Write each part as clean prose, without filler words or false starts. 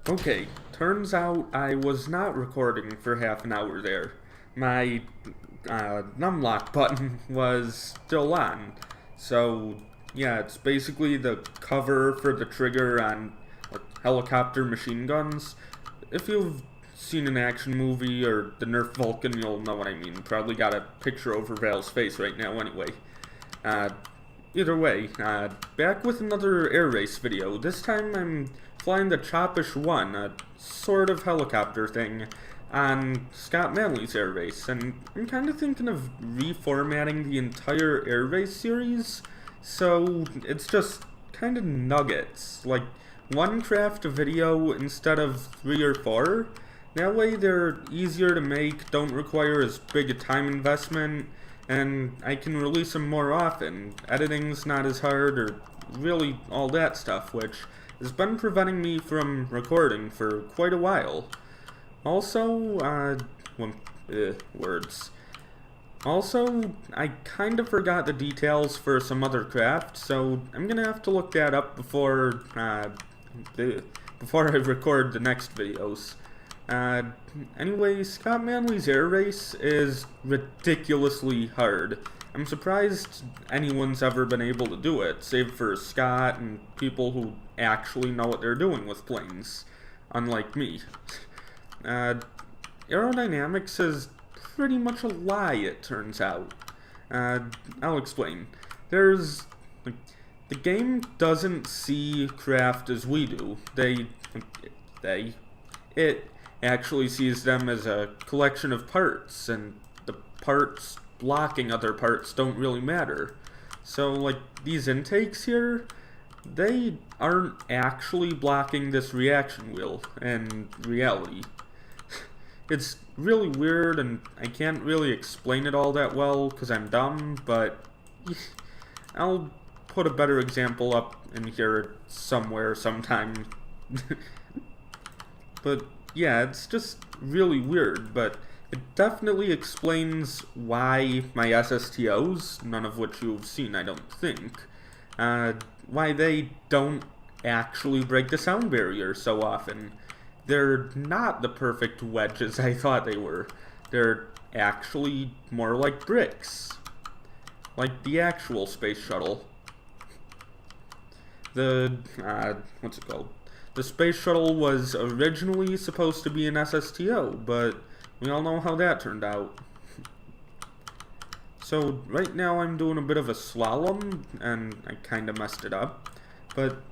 Okay, turns out I was not recording for half an hour there. My numlock button was still on. So, yeah, it's basically the cover for the trigger on helicopter machine guns. If you've seen an action movie or the Nerf Vulcan, you'll know what I mean. Probably got a picture over Val's face right now anyway. Uh, Either way, back with another air race video. This time I'm flying the Choppish 1, a sort of helicopter thing, on Scott Manley's air race, and I'm kind of thinking of reformatting the entire air race series, so it's just kind of nuggets, like one craft a video instead of 3 or 4. That way they're easier to make, don't require as big a time investment, and I can release them more often. Editing's not as hard, or really all that stuff, which has been preventing me from recording for quite a while. Also, words. Also, I kind of forgot the details for some other craft, so I'm gonna have to look that up before I record the next videos. Anyway, Scott Manley's air race is ridiculously hard. I'm surprised anyone's ever been able to do it, save for Scott and people who actually know what they're doing with planes, unlike me. Aerodynamics is pretty much a lie, it turns out. I'll explain. The game doesn't see craft as we do. It actually sees them as a collection of parts, and the parts blocking other parts don't really matter. So, like, these intakes here, they aren't actually blocking this reaction wheel in reality. It's really weird, and I can't really explain it all that well because I'm dumb, but I'll put a better example up in here somewhere sometime. But yeah, it's just really weird, but it definitely explains why my SSTOs, none of which you've seen I don't think, why they don't actually break the sound barrier so often. They're not the perfect wedges I thought they were. They're actually more like bricks. Like the actual space shuttle. What's it called? The space shuttle was originally supposed to be an SSTO, but we all know how that turned out. So right now I'm doing a bit of a slalom, and I kinda messed it up, but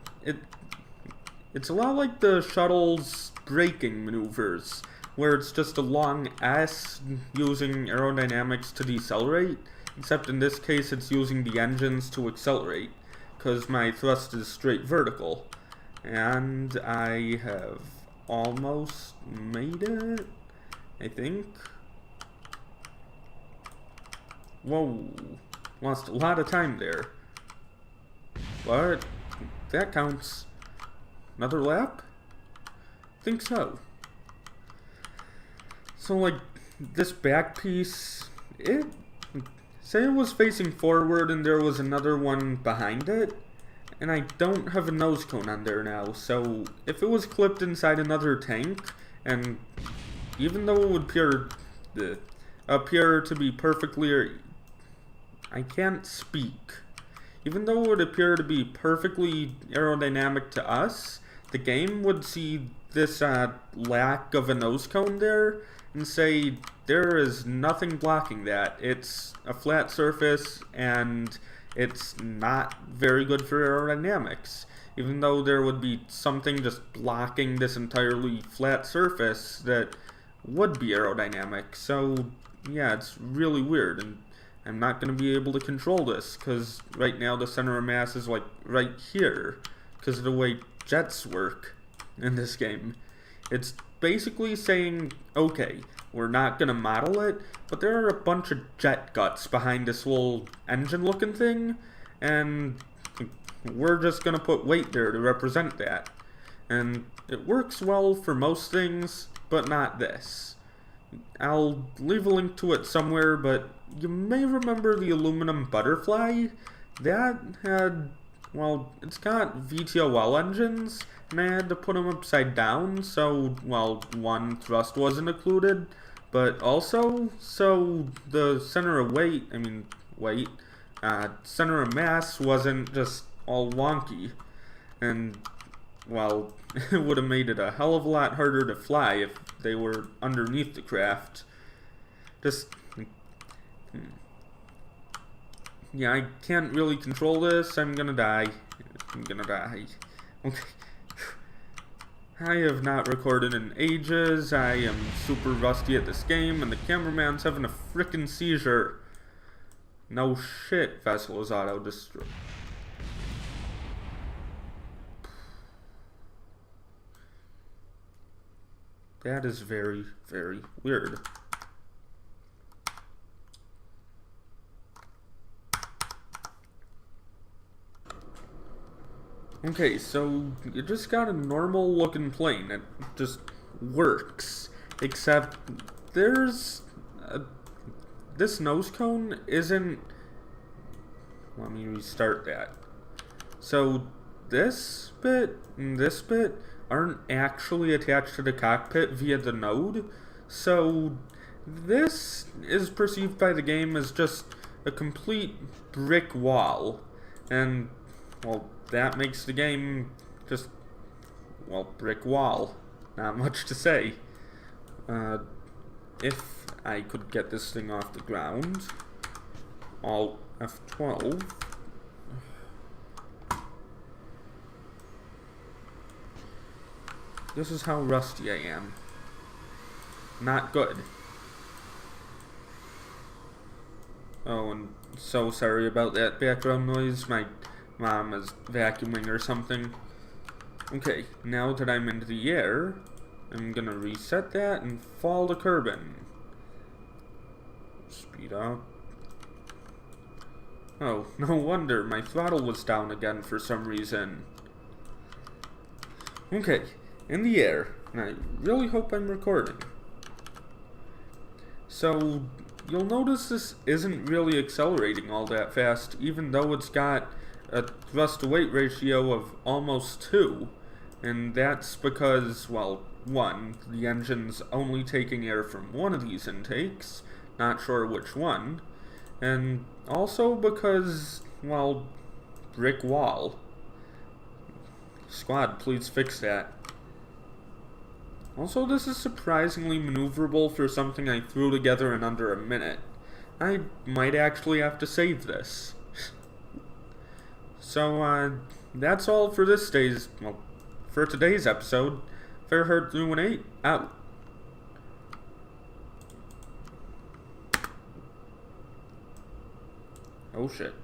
it's a lot like the shuttle's braking maneuvers, where it's just a long S using aerodynamics to decelerate, except in this case it's using the engines to accelerate, because my thrust is straight vertical. And I have almost made it, I think. Whoa, lost a lot of time there. But that counts. Another lap? Think so. So, like, this back piece, say it was facing forward and there was another one behind it, and I don't have a nose cone on there now, so if it was clipped inside another tank, and even though it would appear to be perfectly, I can't speak. Even though it would appear to be perfectly aerodynamic to us, the game would see this lack of a nose cone there and say there is nothing blocking that. It's a flat surface and it's not very good for aerodynamics, even though there would be something just blocking this entirely flat surface that would be aerodynamic. So yeah, it's really weird, and I'm not going to be able to control this because right now the center of mass is like right here because of the way jets work in this game. It's basically saying, okay, we're not going to model it, but there are a bunch of jet guts behind this little engine looking thing, and we're just going to put weight there to represent that. And it works well for most things, but not this. I'll leave a link to it somewhere, but you may remember the aluminum butterfly. That had, well, it's got VTOL engines, and I had to put them upside down, so, well, one, thrust wasn't included, but also, so the center of center of mass wasn't just all wonky, and, well, it would have made it a hell of a lot harder to fly if they were underneath the craft. Yeah, I can't really control this. I'm gonna die. Okay. I have not recorded in ages. I am super rusty at this game, and the cameraman's having a frickin' seizure. No shit, vessel is auto-destroyed. That is very, very weird. Okay, so you just got a normal looking plane. It just works. Except there's this nose cone isn't. Let me restart that. So this bit and this bit aren't actually attached to the cockpit via the node. So this is perceived by the game as just a complete brick wall. And, well, that makes the game just, well, brick wall. Not much to say. If I could get this thing off the ground, Alt F12. This is how rusty I am. Not good. Oh, and so sorry about that background noise. My mom is vacuuming or something. Okay, now that I'm into the air, I'm gonna reset that and fall to Kerbin. Speed up. Oh, no wonder my throttle was down again for some reason. Okay, in the air, and I really hope I'm recording. So, you'll notice this isn't really accelerating all that fast, even though it's got a thrust-to-weight ratio of almost 2. And that's because, well, 1, the engine's only taking air from one of these intakes, not sure which one, and also because, well, brick wall. Squad, please fix that. Also, this is surprisingly maneuverable for something I threw together in under a minute. I might actually have to save this. So, that's all for for today's episode. Fairherd 318, out. Oh shit.